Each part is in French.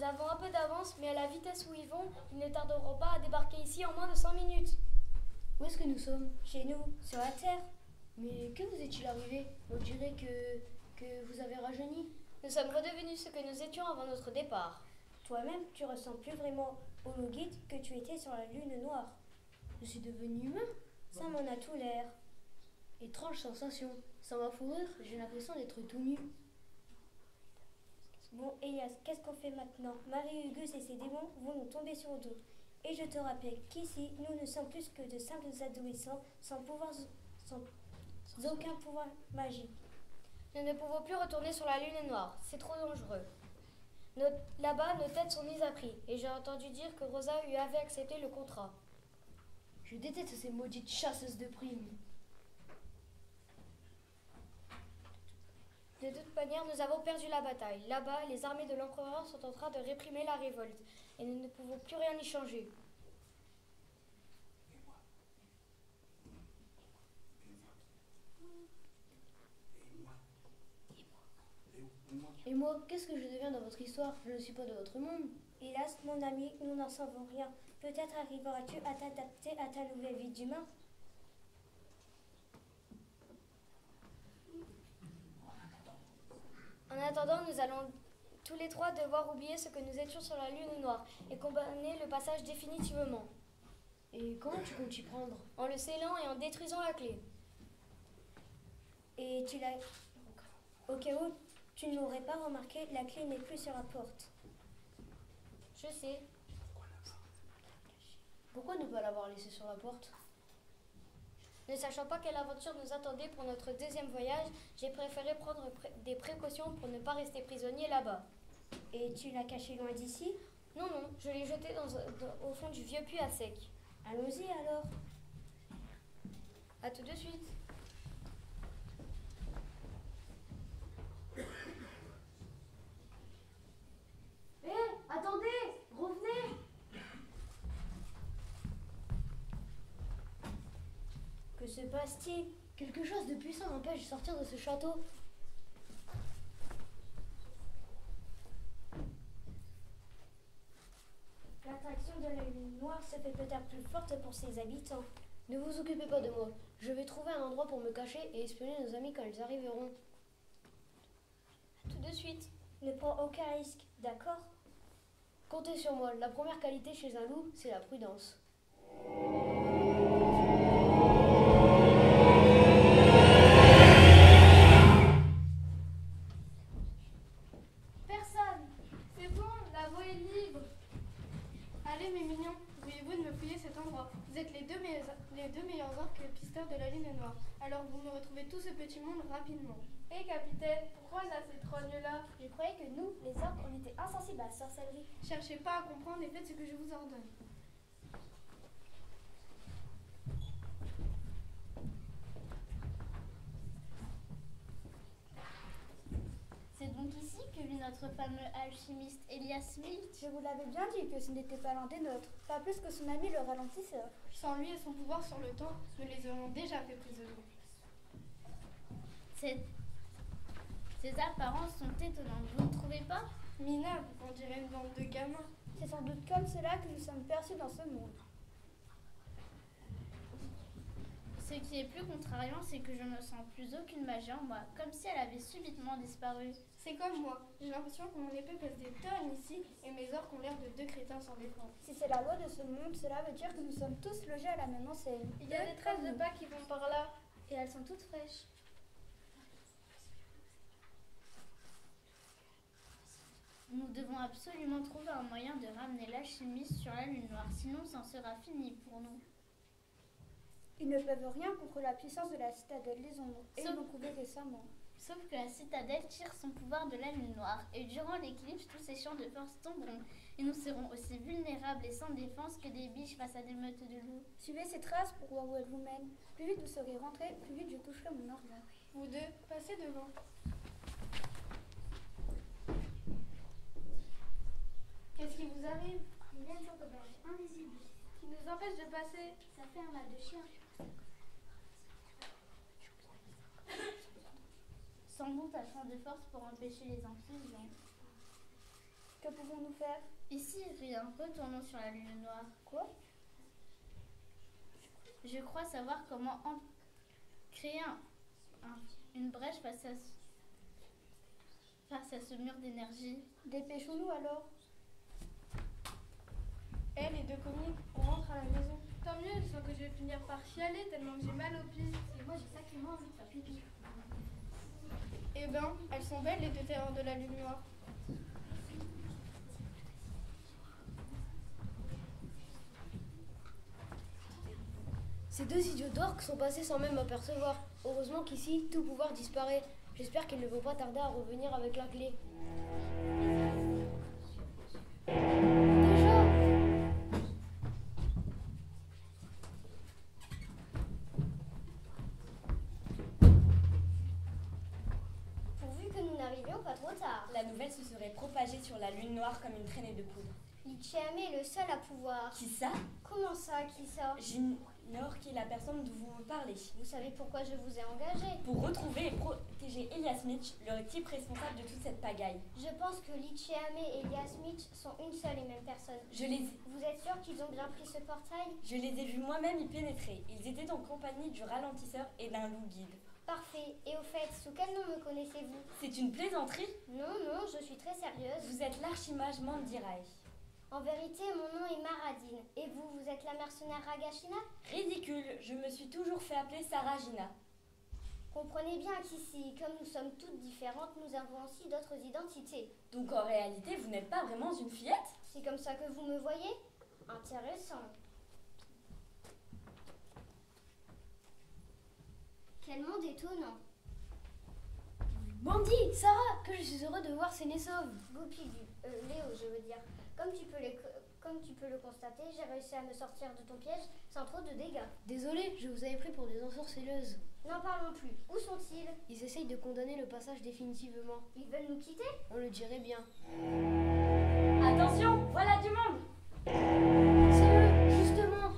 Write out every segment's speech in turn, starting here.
Nous avons un peu d'avance, mais à la vitesse où ils vont, ils ne tarderont pas à débarquer ici en moins de 5 minutes. Où est-ce que nous sommes? Chez nous, sur la terre. Mais que vous est-il arrivé? On dirait que vous avez rajeuni. Nous sommes redevenus ce que nous étions avant notre départ. Toi-même, tu ressembles plus vraiment au Logit que tu étais sur la lune noire. Je suis devenu humain. Ça m'en a tout l'air. Étrange sensation. Sans ma fourrure, j'ai l'impression d'être tout nu. Bon, Elias, qu'est-ce qu'on fait maintenant? Marie-Hugues et ses démons vont nous tomber sur le dos. Et je te rappelle qu'ici, nous ne sommes plus que de simples adolescents sans aucun pouvoir magique. Nous ne pouvons plus retourner sur la lune noire, c'est trop dangereux. Là-bas, nos têtes sont mises à prix, et j'ai entendu dire que Rosa lui avait accepté le contrat. Je déteste ces maudites chasseuses de primes. De toute manière, nous avons perdu la bataille. Là-bas, les armées de l'empereur sont en train de réprimer la révolte, et nous ne pouvons plus rien y changer. Et moi, qu'est-ce que je deviens dans votre histoire? Je ne suis pas de votre monde. Hélas, mon ami, nous n'en savons rien. Peut-être arriveras-tu à t'adapter à ta nouvelle vie d'humain. En attendant, nous allons tous les trois devoir oublier ce que nous étions sur la lune noire et condamner le passage définitivement. Et comment tu comptes y prendre? En le scellant et en détruisant la clé. Et tu l'as... Au cas où tu ne l'aurais pas remarqué, la clé n'est plus sur la porte. Je sais. Pourquoi ne pas l'avoir laissée sur la porte? Ne sachant pas quelle aventure nous attendait pour notre deuxième voyage, j'ai préféré prendre des précautions pour ne pas rester prisonnier là-bas. Et tu l'as caché loin d'ici? Non, je l'ai jeté au fond du vieux puits à sec. Allons-y alors. À tout de suite. Hé, attendez, revenez! Que se passe-t-il? Quelque chose de puissant m'empêche de sortir de ce château. L'attraction de la lune noire se fait peut-être plus forte pour ses habitants. Ne vous occupez pas de moi. Je vais trouver un endroit pour me cacher et espionner nos amis quand ils arriveront. À tout de suite. Ne prends aucun risque, d'accord? Comptez sur moi. La première qualité chez un loup, c'est la prudence. Personne! C'est bon, la voie est libre. Allez mes mignons, veuillez-vous de me fouiller cet endroit. Vous êtes les deux meilleurs orques pisteurs de la lune noire. Alors vous me retrouvez tout ce petit monde rapidement. Hé capitaine, pourquoi il a ces trognes-là? Je croyais que nous, les orques, on était insensibles à la sorcellerie. Cherchez pas à comprendre et faites ce que je vous ordonne. C'est donc ici que vit notre fameux alchimiste Elias Smith. Je vous l'avais bien dit que ce n'était pas l'un des nôtres, pas plus que son ami le ralentisseur. Sans lui et son pouvoir sur le temps, nous les aurions déjà fait prisonniers. Ces apparences sont étonnantes, vous ne trouvez pas? Minables, on dirait une bande de gamins. C'est sans doute comme cela que nous sommes perçus dans ce monde. Ce qui est plus contrariant, c'est que je ne sens plus aucune magie en moi, comme si elle avait subitement disparu. C'est comme moi, j'ai l'impression que mon épée pèse des tonnes ici et mes orques ont l'air de deux crétins sans défense. Si c'est la loi de ce monde, cela veut dire que nous sommes tous logés à la même enseigne. Il y a des traces de pas qui vont par là et elles sont toutes fraîches. Nous devons absolument trouver un moyen de ramener l'alchimiste sur la lune noire, sinon ça en sera fini pour nous. Ils ne peuvent rien contre la puissance de la citadelle des ombres, et ils l'ont prouvé récemment. Sauf que la citadelle tire son pouvoir de la lune noire, et durant l'éclipse, tous ces champs de force tomberont, et nous serons aussi vulnérables et sans défense que des biches face à des meutes de loups. Suivez ces traces pour voir où elles vous mènent. Plus vite vous serez rentrés, plus vite je toucherai mon argent. Vous deux, passez devant. Qu'est-ce qui vous arrive? Il y a une sorte d'objet invisible Qui nous empêche de passer? Ça fait un mal de chien. Sans doute à champ de force pour empêcher les infusions. Que pouvons-nous faire? Ici, rien. Retournons sur la lune noire. Quoi? Je crois savoir comment créer une brèche face à ce mur d'énergie. Dépêchons-nous alors. Elle et deux comiques, on rentre à la maison. Tant mieux, je sens que je vais finir par chialer tellement que j'ai mal aux pieds. Et moi, j'ai sacrément envie de faire pipi. Eh ben, elles sont belles les deux terreurs de la lune noire. Ces deux idiots d'orques sont passés sans même m'apercevoir. Heureusement qu'ici, tout pouvoir disparaît. J'espère qu'ils ne vont pas tarder à revenir avec la clé. Déjà? Pourvu que nous n'arrivions pas trop tard. La nouvelle se serait propagée sur la lune noire comme une traînée de poudre. Lichiame est le seul à pouvoir. Qui ça? Comment ça, qui ça? J'ignore qui est la personne dont vous me parlez. Vous savez pourquoi je vous ai engagé? Pour retrouver et protéger Elias Mitch, le type responsable de toute cette pagaille. Je pense que Lichiame et Elias Mitch sont une seule et même personne. Vous êtes sûr qu'ils ont bien pris ce portail? Je les ai vus moi-même y pénétrer. Ils étaient en compagnie du ralentisseur et d'un loup guide. Parfait. Et au fait, sous quel nom me connaissez-vous? C'est une plaisanterie? Non, non, je suis très sérieuse. Vous êtes l'archimage Mandirai. En vérité, mon nom est Maradine. Et vous, vous êtes la mercenaire Ragashina? Ridicule, je me suis toujours fait appeler Sarajina. Comprenez bien qu'ici, comme nous sommes toutes différentes, nous avons aussi d'autres identités. Donc en réalité, vous n'êtes pas vraiment une fillette? C'est comme ça que vous me voyez? Intéressant. Quel monde étonnant. Mandy, Sarah, que je suis heureux de voir saines et sauves. Goupilou, Léo, je veux dire. Comme tu peux le constater, j'ai réussi à me sortir de ton piège sans trop de dégâts. Désolée, je vous avais pris pour des ensorceleuses. N'en parlons plus. Où sont-ils? Ils essayent de condamner le passage définitivement. Ils veulent nous quitter? On le dirait bien. Attention, voilà du monde! C'est eux, justement.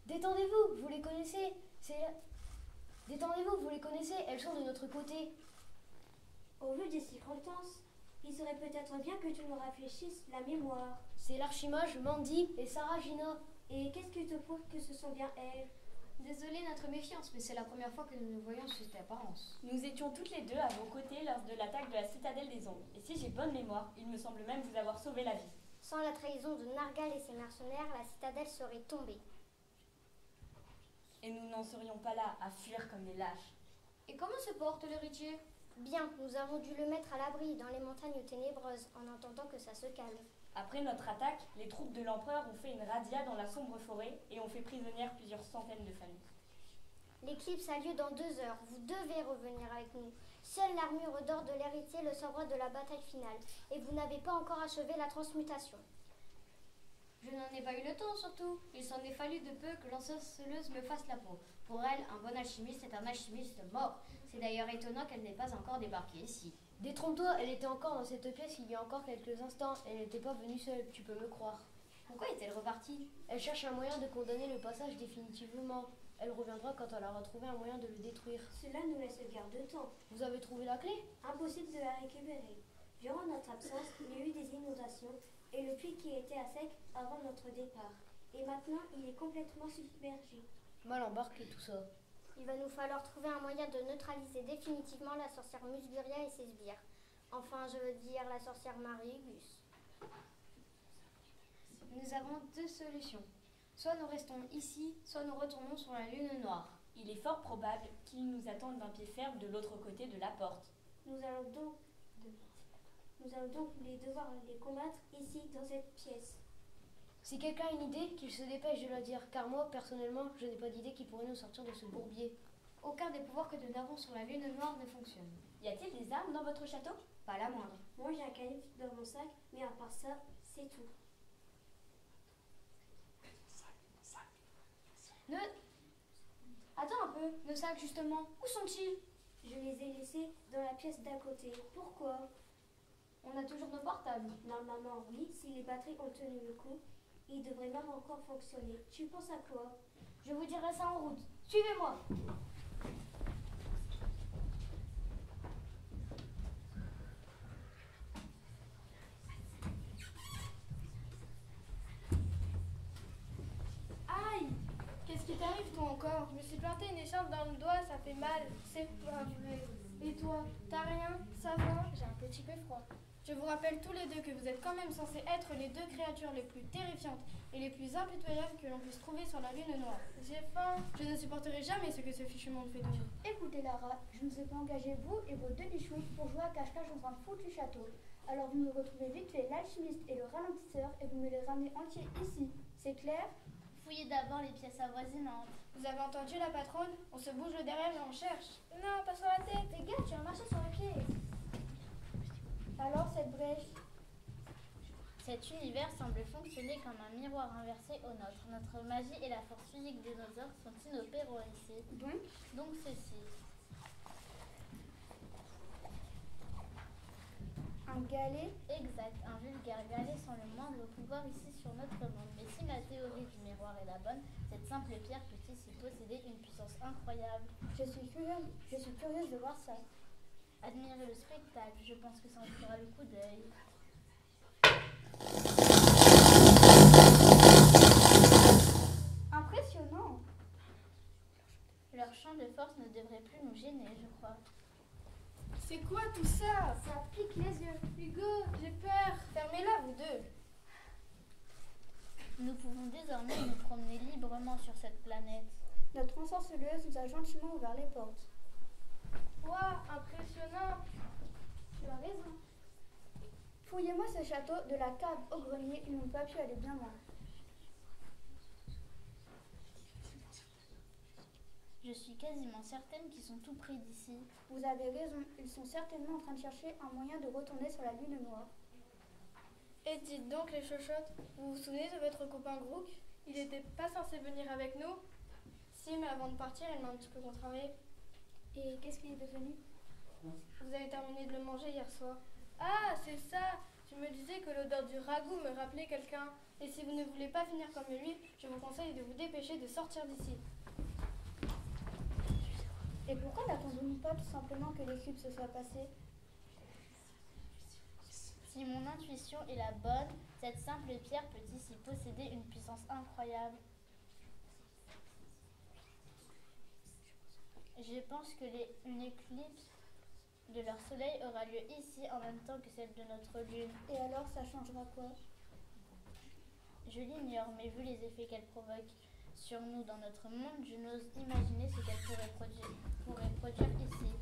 Détendez-vous, vous les connaissez. Détendez-vous, vous les connaissez, elles sont de notre côté. Au vu des circonstances, il serait peut-être bien que tu nous rafraîchisses la mémoire. C'est l'archimage Mandy et Sarajina. Et qu'est-ce qui te prouve que ce sont bien elles? Désolée notre méfiance, mais c'est la première fois que nous nous voyons sous cette apparence. Nous étions toutes les deux à vos côtés lors de l'attaque de la citadelle des ombres. Et si j'ai bonne mémoire, il me semble même vous avoir sauvé la vie. Sans la trahison de Nargal et ses mercenaires, la citadelle serait tombée. Et nous n'en serions pas là, à fuir comme des lâches. Et comment se porte l'héritier? Bien, nous avons dû le mettre à l'abri dans les montagnes ténébreuses en attendant que ça se calme. Après notre attaque, les troupes de l'empereur ont fait une razzia dans la sombre forêt et ont fait prisonnières plusieurs centaines de familles. L'éclipse a lieu dans 2 heures. Vous devez revenir avec nous. Seule l'armure d'or de l'héritier le sauvera de la bataille finale. Et vous n'avez pas encore achevé la transmutation. Je n'en ai pas eu le temps surtout. Il s'en est fallu de peu que l'ensorceleuse me fasse la peau. Pour elle, un bon alchimiste est un alchimiste mort. C'est d'ailleurs étonnant qu'elle n'ait pas encore débarqué ici. Détrompe-toi, elle était encore dans cette pièce il y a encore quelques instants. Elle n'était pas venue seule, tu peux me croire. Pourquoi est-elle repartie? Elle cherche un moyen de condamner le passage définitivement. Elle reviendra quand elle aura trouvé un moyen de le détruire. Cela nous laisse guère de temps. Vous avez trouvé la clé? Impossible de la récupérer. Durant notre absence, il y a eu des inondations et le puits qui était à sec avant notre départ. Et maintenant, il est complètement submergé. Mal embarqué tout ça. Il va nous falloir trouver un moyen de neutraliser définitivement la sorcière Musguria et ses sbires. Enfin, je veux dire la sorcière Marie-Gus. Nous avons 2 solutions. Soit nous restons ici, soit nous retournons sur la lune noire. Il est fort probable qu'ils nous attendent d'un pied ferme de l'autre côté de la porte. Nous allons donc devoir les combattre ici, dans cette pièce. Si quelqu'un a une idée, qu'il se dépêche de la dire, car moi, personnellement, je n'ai pas d'idée qui pourrait nous sortir de ce bourbier. Aucun des pouvoirs que nous avons sur la lune noire ne fonctionne. Y a-t-il des armes dans votre château? Pas la moindre. Moi, j'ai un canif dans mon sac, mais à part ça, c'est tout. Attends un peu, nos sacs justement, où sont-ils? Je les ai laissés dans la pièce d'à côté. Pourquoi? On a toujours nos portables. Normalement, oui, si les batteries ont tenu le coup, ils devraient même encore fonctionner. Tu penses à quoi? Je vous dirai ça en route. Suivez-moi. Qu'est-ce qui t'arrive toi encore? Je me suis planté une écharpe dans le doigt, ça fait mal. C'est pas vrai. Et toi, t'as rien? Ça va? J'ai un petit peu froid. Je vous rappelle tous les deux que vous êtes quand même censés être les deux créatures les plus terrifiantes et les plus impitoyables que l'on puisse trouver sur la lune noire. J'ai faim. Je ne supporterai jamais ce que ce fichu monde fait de nous. Écoutez Lara, je ne sais pas engager vous et vos deux bichons pour jouer à cache-cache dans un foutu château. Alors vous me retrouvez vite fait l'alchimiste et le ralentisseur et vous me les ramenez entiers ici. C'est clair? Fouillez d'abord les pièces avoisinantes. Vous avez entendu la patronne? On se bouge le derrière et on cherche. Non, pas sur la tête. Fais gaffe, tu vas marcher sur les pieds. Alors cette brèche? Cet univers semble fonctionner comme un miroir inversé au nôtre. Notre magie et la force physique des dinosaures sont inopérants ici. Donc ceci. Un galet? Exact, un vulgaire galet sans le moindre pouvoir ici sur notre monde. Mais si ma théorie du miroir est la bonne, cette simple pierre peut ici posséder une puissance incroyable. Je suis curieuse de voir ça. Admirez le spectacle, je pense que ça en fera le coup d'œil. Impressionnant! Leur champ de force ne devrait plus nous gêner, je crois. C'est quoi tout ça? Ça pique les yeux. Hugo, j'ai peur. Fermez-la, vous deux. Nous pouvons désormais nous promener librement sur cette planète. Notre ensorceleuse nous a gentiment ouvert les portes. Waouh, impressionnant. Tu as raison. Fouillez-moi ce château de la cave au grenier, ils n'ont pas pu aller bien loin. Je suis quasiment certaine qu'ils sont tout près d'ici. Vous avez raison, ils sont certainement en train de chercher un moyen de retourner sur la lune noire. Et dites donc les chochottes, vous vous souvenez de votre copain Grook? Il n'était pas censé venir avec nous? Si, mais avant de partir, il m'a un petit peu contrarié. Et qu'est-ce qu'il est devenu? Vous avez terminé de le manger hier soir. Ah, c'est ça! Je me disais que l'odeur du ragoût me rappelait quelqu'un. Et si vous ne voulez pas finir comme lui, je vous conseille de vous dépêcher de sortir d'ici. Et pourquoi n'attendons-nous pas tout simplement que l'éclipse se soit passée? Si mon intuition est la bonne, cette simple pierre peut ici posséder une puissance incroyable. Je pense que une éclipse de leur soleil aura lieu ici en même temps que celle de notre lune. Et alors, ça changera quoi? Je l'ignore, mais vu les effets qu'elle provoque sur nous dans notre monde, je n'ose imaginer ce qu'elle pourrait produire ici.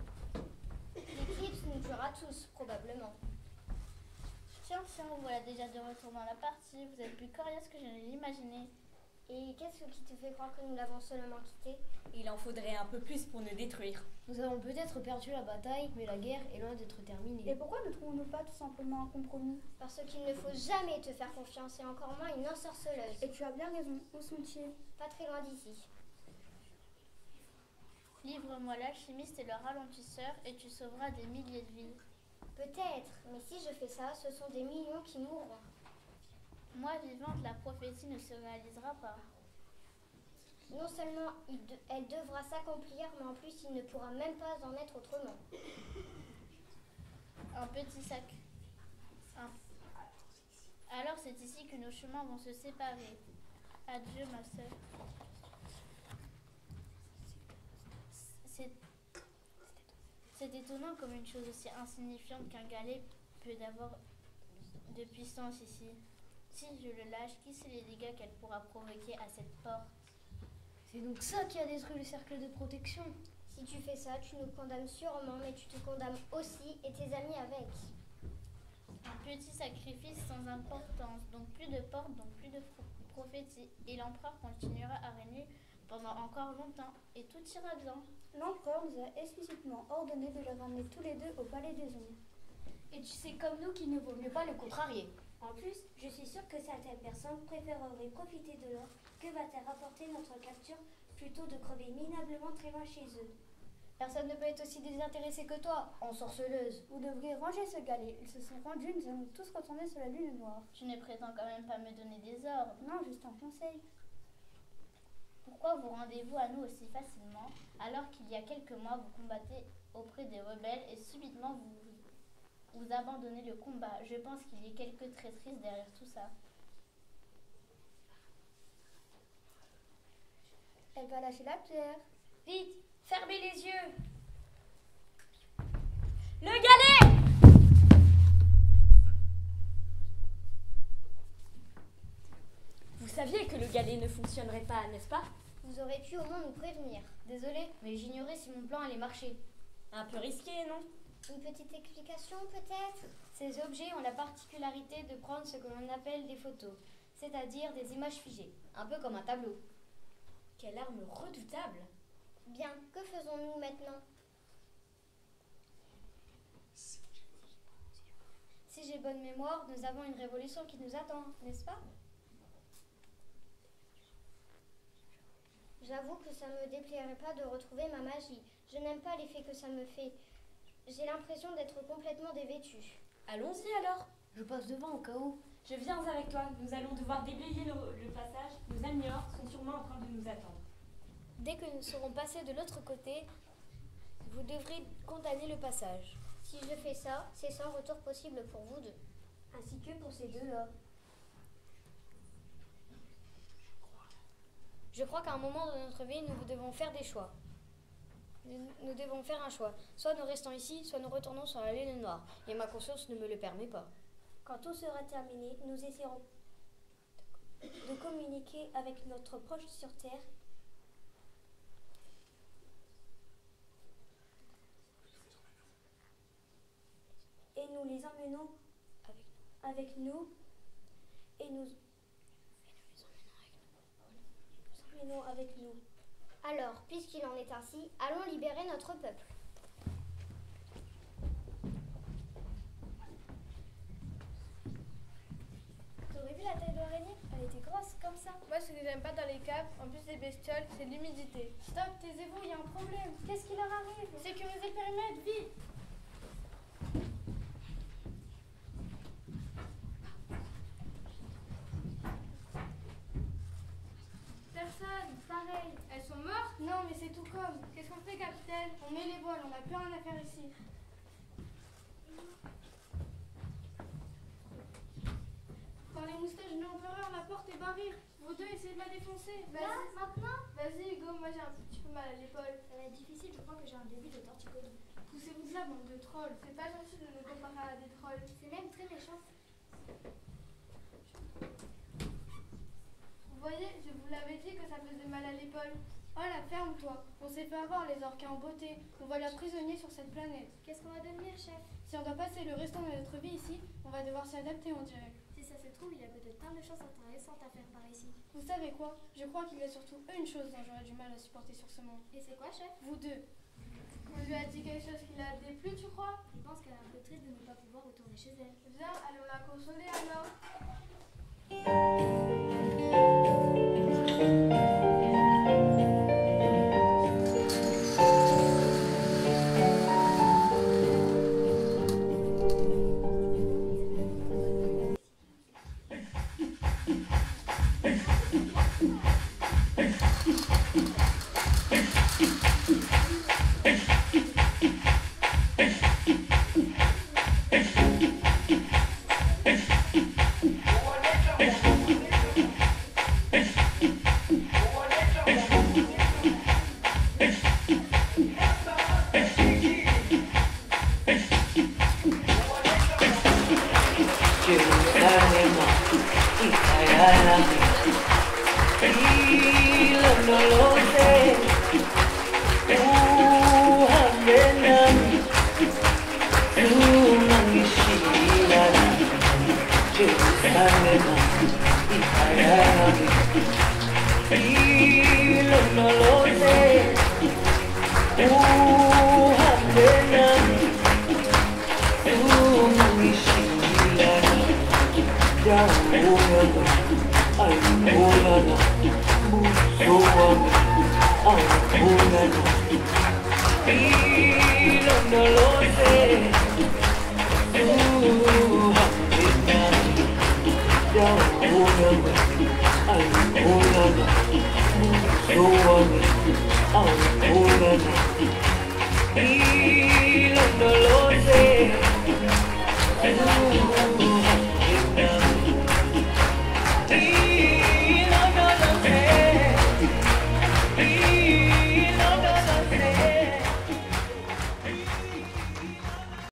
L'éclipse nous tuera tous, probablement. Tiens, vous voilà déjà de retour dans la partie. Vous êtes plus coriace que je ne l'imaginais. Et qu'est-ce qui te fait croire que nous l'avons seulement quitté? Il en faudrait un peu plus pour nous détruire. Nous avons peut-être perdu la bataille, mais la guerre est loin d'être terminée. Et pourquoi ne trouvons-nous pas tout simplement un compromis? Parce qu'il ne faut jamais te faire confiance, et encore moins une ensorceleuse. Et tu as bien raison, où sont-ils? Pas très loin d'ici. Livre-moi l'alchimiste et le ralentisseur et tu sauveras des milliers de vies. Peut-être, mais si je fais ça, ce sont des millions qui mourront. Moi vivante, la prophétie ne se réalisera pas. Non seulement elle devra s'accomplir, mais en plus il ne pourra même pas en être autrement. Un petit sac. Alors c'est ici que nos chemins vont se séparer. Adieu ma sœur. C'est étonnant comme une chose aussi insignifiante qu'un galet peut avoir de puissance ici. Si je le lâche, qui sait les dégâts qu'elle pourra provoquer à cette porte? C'est donc ça qui a détruit le cercle de protection. Si tu fais ça, tu nous condamnes sûrement, mais tu te condamnes aussi et tes amis avec. Un petit sacrifice sans importance, donc plus de portes, donc plus de prophétie. Et l'empereur continuera à régner pendant encore longtemps, et tout ira bien. L'empereur nous a explicitement ordonné de les ramener tous les deux au palais des ombres. Et tu sais comme nous qu'il ne vaut mieux pas le contrarier. En plus, je suis sûre que certaines personnes préféreraient profiter de l'or que va-t-elle rapporter notre capture plutôt de crever minablement très loin chez eux. Personne ne peut être aussi désintéressé que toi, ensorceleuse. Vous devriez ranger ce galet. Ils se sont rendus, nous allons tous retourner sur la lune noire. Tu ne prétends quand même pas me donner des ordres. Non, juste un conseil. Pourquoi vous rendez-vous à nous aussi facilement, alors qu'il y a quelques mois vous combattez auprès des rebelles et subitement vous abandonnez le combat? Je pense qu'il y a quelques traîtrises derrière tout ça. pas lâcher la pierre. Vite, fermez les yeux. Le galet! Vous saviez que le galet ne fonctionnerait pas, n'est-ce pas? Vous aurez pu au moins nous prévenir. Désolée, mais j'ignorais si mon plan allait marcher. Un peu risqué, non? Une petite explication peut-être? Ces objets ont la particularité de prendre ce que l'on appelle des photos, c'est-à-dire des images figées, un peu comme un tableau. Quelle arme redoutable! Bien, que faisons-nous maintenant? Si j'ai bonne mémoire, nous avons une révolution qui nous attend, n'est-ce pas? J'avoue que ça me déplairait pas de retrouver ma magie. Je n'aime pas l'effet que ça me fait. J'ai l'impression d'être complètement dévêtue. Allons-y alors! Je passe devant au cas où. Je viens avec toi, nous allons devoir déblayer le passage. Nos amis orques sont sûrement en train de nous attendre. Dès que nous serons passés de l'autre côté, vous devrez condamner le passage. Si je fais ça, c'est sans retour possible pour vous deux. Ainsi que pour ces deux-là. Je crois qu'à un moment de notre vie, nous devons faire des choix. Nous devons faire un choix. Soit nous restons ici, soit nous retournons sur la lune noire. Et ma conscience ne me le permet pas. Quand tout sera terminé, nous essaierons de communiquer avec notre proche sur Terre. Et nous les emmenons avec nous. Et nous emmenons avec nous. Alors, puisqu'il en est ainsi, allons libérer notre peuple. T'aurais vu la taille de l'araignée? Elle était grosse comme ça. Moi, ce que j'aime pas dans les caves, en plus des bestioles, c'est l'humidité. Stop, taisez-vous, il y a un problème. Qu'est-ce qui leur arrive? Sécurisez le périmètre, vite! Personne, pareil. Elles sont mortes? Non, mais c'est tout comme. Qu'est-ce qu'on fait, capitaine? On met les voiles, on n'a plus rien à faire ici. Quand les moustaches de l'empereur, la porte est barrée. Vous deux, essayez de la défoncer. Là, maintenant? Vas-y, Hugo, moi j'ai un petit peu mal à l'épaule. Ça va être difficile, je crois que j'ai un début de torticolis. Poussez-vous de là, bande de trolls. C'est pas gentil de nous comparer à des trolls. C'est même très méchant. Vous voyez, je vous l'avais dit que ça faisait mal à l'épaule. Oh la ferme-toi. On s'est fait avoir les orques en beauté. On va leurs prisonniers sur cette planète. Qu'est-ce qu'on va devenir, chef? Si on doit passer le restant de notre vie ici, on va devoir s'y adapter, on dirait. Si ça se trouve, il y a peut-être plein de choses intéressantes à faire par ici. Vous savez quoi? Je crois qu'il y a surtout une chose dont j'aurais du mal à supporter sur ce monde. Et c'est quoi, chef? Vous deux. On lui a dit quelque chose qui l'a déplu, tu crois? Je pense qu'elle est un peu triste de ne pas pouvoir retourner chez elle. Viens, allons la consoler alors. Oh,